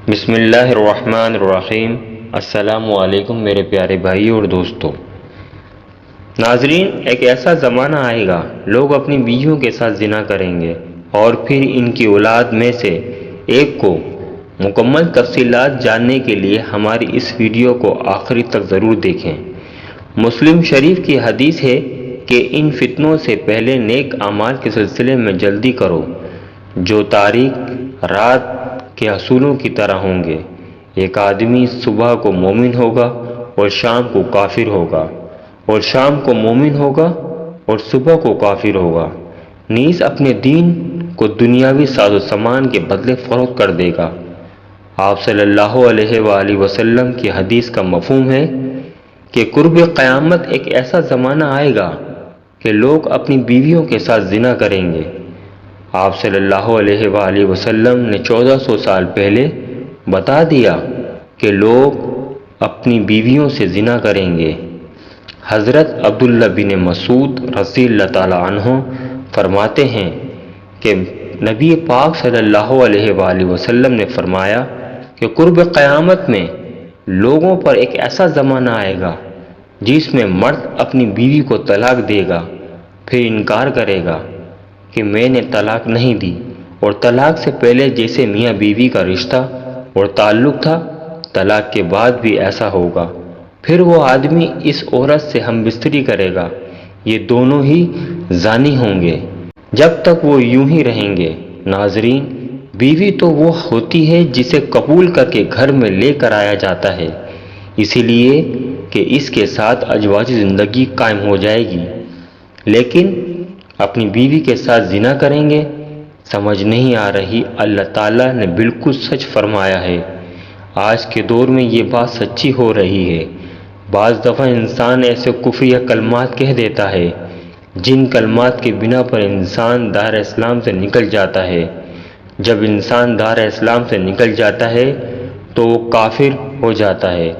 بسم اللہ الرحمن الرحیم۔ السلام علیکم میرے پیارے بھائی اور دوستو۔ ناظرین، ایک ایسا زمانہ آئے گا لوگ اپنی بیویوں کے ساتھ زنا کریں گے اور پھر ان کی اولاد میں سے ایک کو۔ مکمل تفصیلات جاننے کے لیے ہماری اس ویڈیو کو آخری تک ضرور دیکھیں۔ مسلم شریف کی حدیث ہے کہ ان فتنوں سے پہلے نیک اعمال کے سلسلے میں جلدی کرو جو تاریک رات کے اصولوں کی طرح ہوں گے۔ ایک آدمی صبح کو مومن ہوگا اور شام کو کافر ہوگا، اور شام کو مومن ہوگا اور صبح کو کافر ہوگا، نیز اپنے دین کو دنیاوی ساز و سامان کے بدلے فروخت کر دے گا۔ آپ صلی اللہ علیہ وآلہ وسلم کی حدیث کا مفہوم ہے کہ قرب قیامت ایک ایسا زمانہ آئے گا کہ لوگ اپنی بیویوں کے ساتھ زنا کریں گے۔ آپ صلی اللہ علیہ وآلہ وسلم نے 1400 سال پہلے بتا دیا کہ لوگ اپنی بیویوں سے زنا کریں گے۔ حضرت عبداللہ بن مسعود رضی اللہ تعالی عنہ فرماتے ہیں کہ نبی پاک صلی اللہ علیہ وآلہ وسلم نے فرمایا کہ قرب قیامت میں لوگوں پر ایک ایسا زمانہ آئے گا جس میں مرد اپنی بیوی کو طلاق دے گا، پھر انکار کرے گا کہ میں نے طلاق نہیں دی، اور طلاق سے پہلے جیسے میاں بیوی کا رشتہ اور تعلق تھا طلاق کے بعد بھی ایسا ہوگا۔ پھر وہ آدمی اس عورت سے ہم بستری کرے گا، یہ دونوں ہی زانی ہوں گے جب تک وہ یوں ہی رہیں گے۔ ناظرین، بیوی تو وہ ہوتی ہے جسے قبول کر کے گھر میں لے کر آیا جاتا ہے، اسی لیے کہ اس کے ساتھ ازواجی زندگی قائم ہو جائے گی، لیکن اپنی بیوی کے ساتھ زنا کریں گے۔ سمجھ نہیں آ رہی؟ اللہ تعالیٰ نے بالکل سچ فرمایا ہے۔ آج کے دور میں یہ بات سچی ہو رہی ہے۔ بعض دفعہ انسان ایسے کفریہ کلمات کہہ دیتا ہے جن کلمات کے بنا پر انسان دائرہ اسلام سے نکل جاتا ہے۔ جب انسان دائرہ اسلام سے نکل جاتا ہے تو وہ کافر ہو جاتا ہے،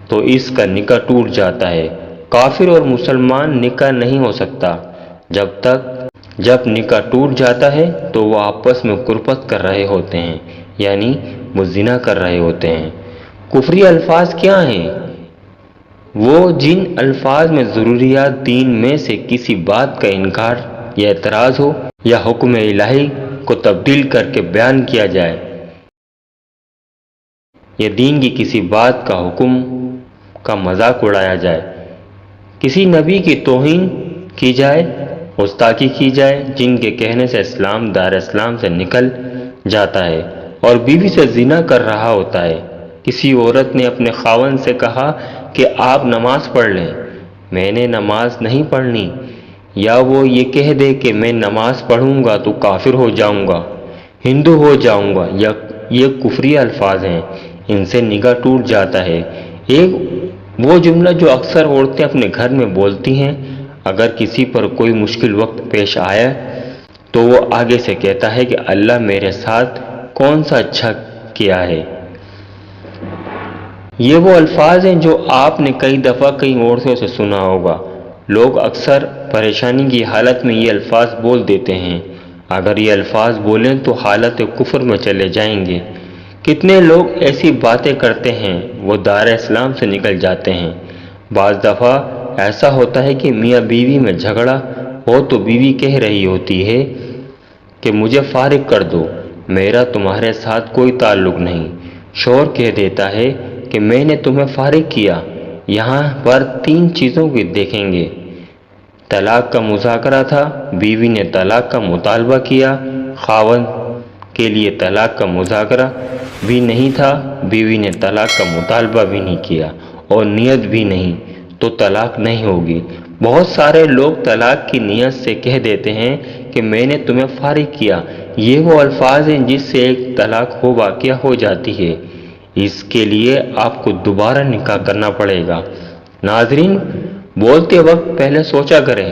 تو اس کا نکاح ٹوٹ جاتا ہے۔ کافر اور مسلمان نکاح نہیں ہو سکتا جب نکاح ٹوٹ جاتا ہے تو وہ آپس میں قربت کر رہے ہوتے ہیں، یعنی وہ زنا کر رہے ہوتے ہیں۔ کفری الفاظ کیا ہیں؟ وہ جن الفاظ میں ضروریات دین میں سے کسی بات کا انکار یا اعتراض ہو، یا حکم الہی کو تبدیل کر کے بیان کیا جائے، یا دین کی کسی بات کا حکم کا مذاق اڑایا جائے، کسی نبی کی توہین کی جائے، گستاخی کی جائے، جن کے کہنے سے اسلام دائرہ اسلام سے نکل جاتا ہے اور بیوی سے زنا کر رہا ہوتا ہے۔ کسی عورت نے اپنے خاوند سے کہا کہ آپ نماز پڑھ لیں، میں نے نماز نہیں پڑھنی، یا وہ یہ کہہ دے کہ میں نماز پڑھوں گا تو کافر ہو جاؤں گا، ہندو ہو جاؤں گا، یا یہ کفری الفاظ ہیں، ان سے نکاح ٹوٹ جاتا ہے۔ ایک وہ جملہ جو اکثر عورتیں اپنے گھر میں بولتی ہیں، اگر کسی پر کوئی مشکل وقت پیش آیا تو وہ آگے سے کہتا ہے کہ اللہ میرے ساتھ کون سا اچھا کیا ہے۔ یہ وہ الفاظ ہیں جو آپ نے کئی دفعہ کئی عورتوں سے سنا ہوگا۔ لوگ اکثر پریشانی کی حالت میں یہ الفاظ بول دیتے ہیں، اگر یہ الفاظ بولیں تو حالت کفر میں چلے جائیں گے۔ کتنے لوگ ایسی باتیں کرتے ہیں وہ دائرہ اسلام سے نکل جاتے ہیں۔ بعض دفعہ ایسا ہوتا ہے کہ میاں بیوی میں جھگڑا ہو تو بیوی کہہ رہی ہوتی ہے کہ مجھے فارغ کر دو، میرا تمہارے ساتھ کوئی تعلق نہیں۔ شوہر کہہ دیتا ہے کہ میں نے تمہیں فارغ کیا۔ یہاں پر 3 چیزوں کو دیکھیں گے۔ طلاق کا مذاکرہ تھا، بیوی نے طلاق کا مطالبہ کیا، خاوند کے لیے طلاق کا مذاکرہ بھی نہیں تھا، بیوی نے طلاق کا مطالبہ بھی نہیں کیا اور نیت بھی نہیں، تو طلاق نہیں ہوگی۔ بہت سارے لوگ طلاق کی نیت سے کہہ دیتے ہیں کہ میں نے تمہیں فارغ کیا۔ یہ وہ الفاظ ہیں جس سے ایک طلاق واقع ہو جاتی ہے۔ اس کے لیے آپ کو دوبارہ نکاح کرنا پڑے گا۔ ناظرین، بولتے وقت پہلے سوچا کریں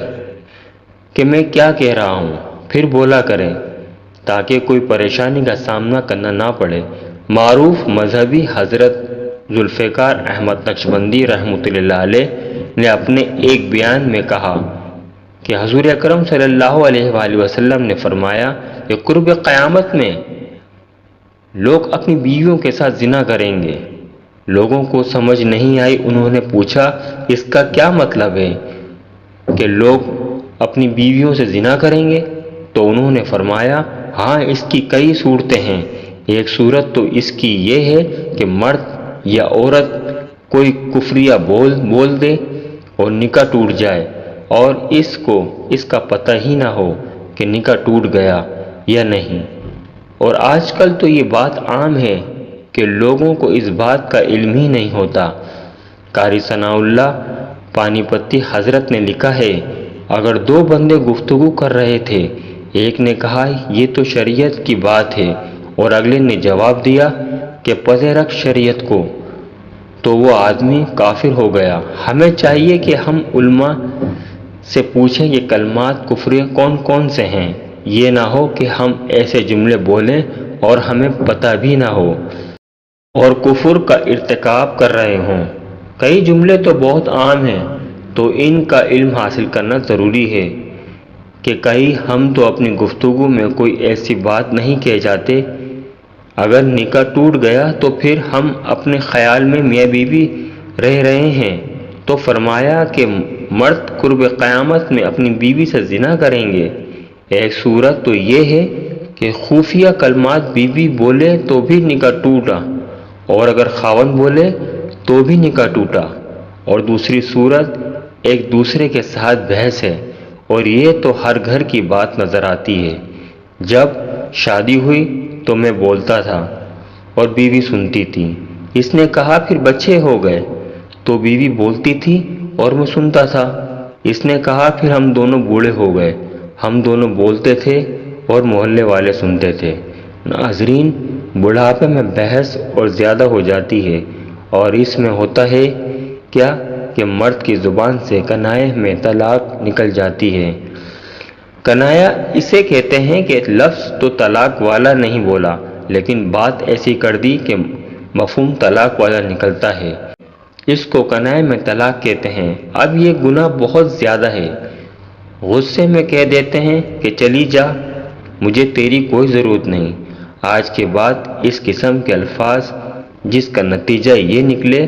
کہ میں کیا کہہ رہا ہوں، پھر بولا کریں تاکہ کوئی پریشانی کا سامنا کرنا نہ پڑے۔ معروف مذہبی حضرت ذوالفقار احمد نقشبندی رحمۃ اللہ علیہ نے اپنے ایک بیان میں کہا کہ حضور اکرم صلی اللہ علیہ وآلہ وسلم نے فرمایا کہ قرب قیامت میں لوگ اپنی بیویوں کے ساتھ زنا کریں گے۔ لوگوں کو سمجھ نہیں آئی، انہوں نے پوچھا اس کا کیا مطلب ہے کہ لوگ اپنی بیویوں سے زنا کریں گے؟ تو انہوں نے فرمایا ہاں، اس کی کئی صورتیں ہیں۔ ایک صورت تو اس کی یہ ہے کہ مرد یا عورت کوئی کفریہ بول دے اور نکاح ٹوٹ جائے اور اس کا پتہ ہی نہ ہو کہ نکاح ٹوٹ گیا یا نہیں۔ اور آج کل تو یہ بات عام ہے کہ لوگوں کو اس بات کا علم ہی نہیں ہوتا۔ قاری ثناء اللہ پانی پتی حضرت نے لکھا ہے، اگر دو بندے گفتگو کر رہے تھے، ایک نے کہا یہ تو شریعت کی بات ہے اور اگلے نے جواب دیا کہ پتہ رکھ شریعت کو، تو وہ آدمی کافر ہو گیا۔ ہمیں چاہیے کہ ہم علماء سے پوچھیں کہ کلمات کفریہ کون کون سے ہیں، یہ نہ ہو کہ ہم ایسے جملے بولیں اور ہمیں پتہ بھی نہ ہو اور کفر کا ارتکاب کر رہے ہوں۔ کئی جملے تو بہت عام ہیں، تو ان کا علم حاصل کرنا ضروری ہے کہ کہیں ہم تو اپنی گفتگو میں کوئی ایسی بات نہیں کہہ جاتے۔ اگر نکاح ٹوٹ گیا تو پھر ہم اپنے خیال میں میاں بیوی رہ رہے ہیں، تو فرمایا کہ مرد قرب قیامت میں اپنی بیوی سے زنا کریں گے۔ ایک صورت تو یہ ہے کہ خفیہ کلمات بیوی بولے تو بھی نکاح ٹوٹا، اور اگر خاوند بولے تو بھی نکاح ٹوٹا۔ اور دوسری صورت ایک دوسرے کے ساتھ بحث ہے، اور یہ تو ہر گھر کی بات نظر آتی ہے۔ جب شادی ہوئی تو میں بولتا تھا اور بیوی سنتی تھی۔ اس نے کہا پھر بچے ہو گئے تو بیوی بولتی تھی اور میں سنتا تھا۔ اس نے کہا پھر ہم دونوں بوڑھے ہو گئے، ہم دونوں بولتے تھے اور محلے والے سنتے تھے۔ ناظرین، بڑھاپے میں بحث اور زیادہ ہو جاتی ہے، اور اس میں ہوتا ہے کیا کہ مرد کی زبان سے کنائے میں طلاق نکل جاتی ہے۔ کنایا اسے کہتے ہیں کہ لفظ تو طلاق والا نہیں بولا، لیکن بات ایسی کر دی کہ مفہوم طلاق والا نکلتا ہے، اس کو کنائے میں طلاق کہتے ہیں۔ اب یہ گناہ بہت زیادہ ہے۔ غصے میں کہہ دیتے ہیں کہ چلی جا، مجھے تیری کوئی ضرورت نہیں۔ آج کے بعد اس قسم کے الفاظ جس کا نتیجہ یہ نکلے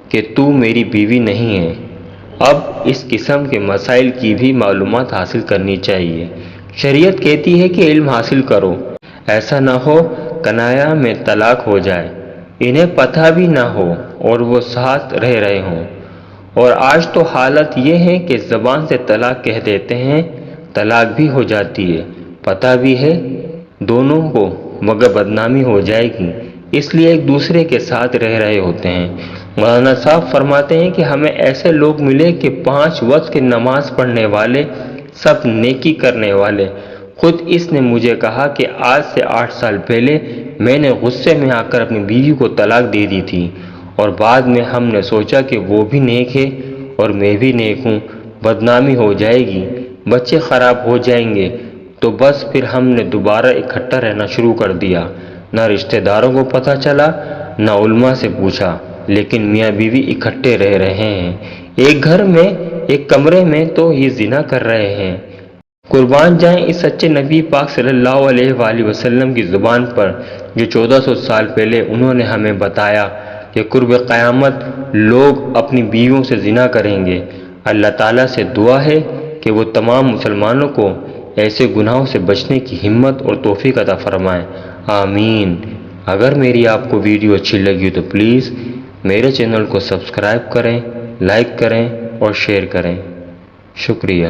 کہ تو میری بیوی نہیں ہے۔ اب اس قسم کے مسائل کی بھی معلومات حاصل کرنی چاہیے۔ شریعت کہتی ہے کہ علم حاصل کرو، ایسا نہ ہو کنایا میں طلاق ہو جائے، انہیں پتہ بھی نہ ہو اور وہ ساتھ رہ رہے ہوں۔ اور آج تو حالت یہ ہے کہ زبان سے طلاق کہہ دیتے ہیں، طلاق بھی ہو جاتی ہے، پتہ بھی ہے دونوں کو، مگر بدنامی ہو جائے گی، اس لیے ایک دوسرے کے ساتھ رہ رہے ہوتے ہیں۔ مولانا صاحب فرماتے ہیں کہ ہمیں ایسے لوگ ملے کہ 5 وقت کی نماز پڑھنے والے، سب نیکی کرنے والے۔ خود اس نے مجھے کہا کہ آج سے 8 سال پہلے میں نے غصے میں آ کر اپنی بیوی کو طلاق دے دی تھی، اور بعد میں ہم نے سوچا کہ وہ بھی نیک ہے اور میں بھی نیک ہوں، بدنامی ہو جائے گی، بچے خراب ہو جائیں گے، تو بس پھر ہم نے دوبارہ اکٹھا رہنا شروع کر دیا۔ نہ رشتہ داروں کو پتہ چلا، نہ علماء سے پوچھا، لیکن میاں بیوی اکٹھے رہ رہے ہیں، ایک گھر میں، ایک کمرے میں، تو یہ زنا کر رہے ہیں۔ قربان جائیں اس سچے نبی پاک صلی اللہ علیہ وآلہ وسلم کی زبان پر، جو 1400 سال پہلے انہوں نے ہمیں بتایا کہ قرب قیامت لوگ اپنی بیویوں سے زنا کریں گے۔ اللہ تعالیٰ سے دعا ہے کہ وہ تمام مسلمانوں کو ایسے گناہوں سے بچنے کی ہمت اور توفیق عطا فرمائیں، آمین۔ اگر میری آپ کو ویڈیو اچھی لگی تو پلیز میرے چینل کو سبسکرائب کریں، لائک کریں اور شیئر کریں۔ شکریہ۔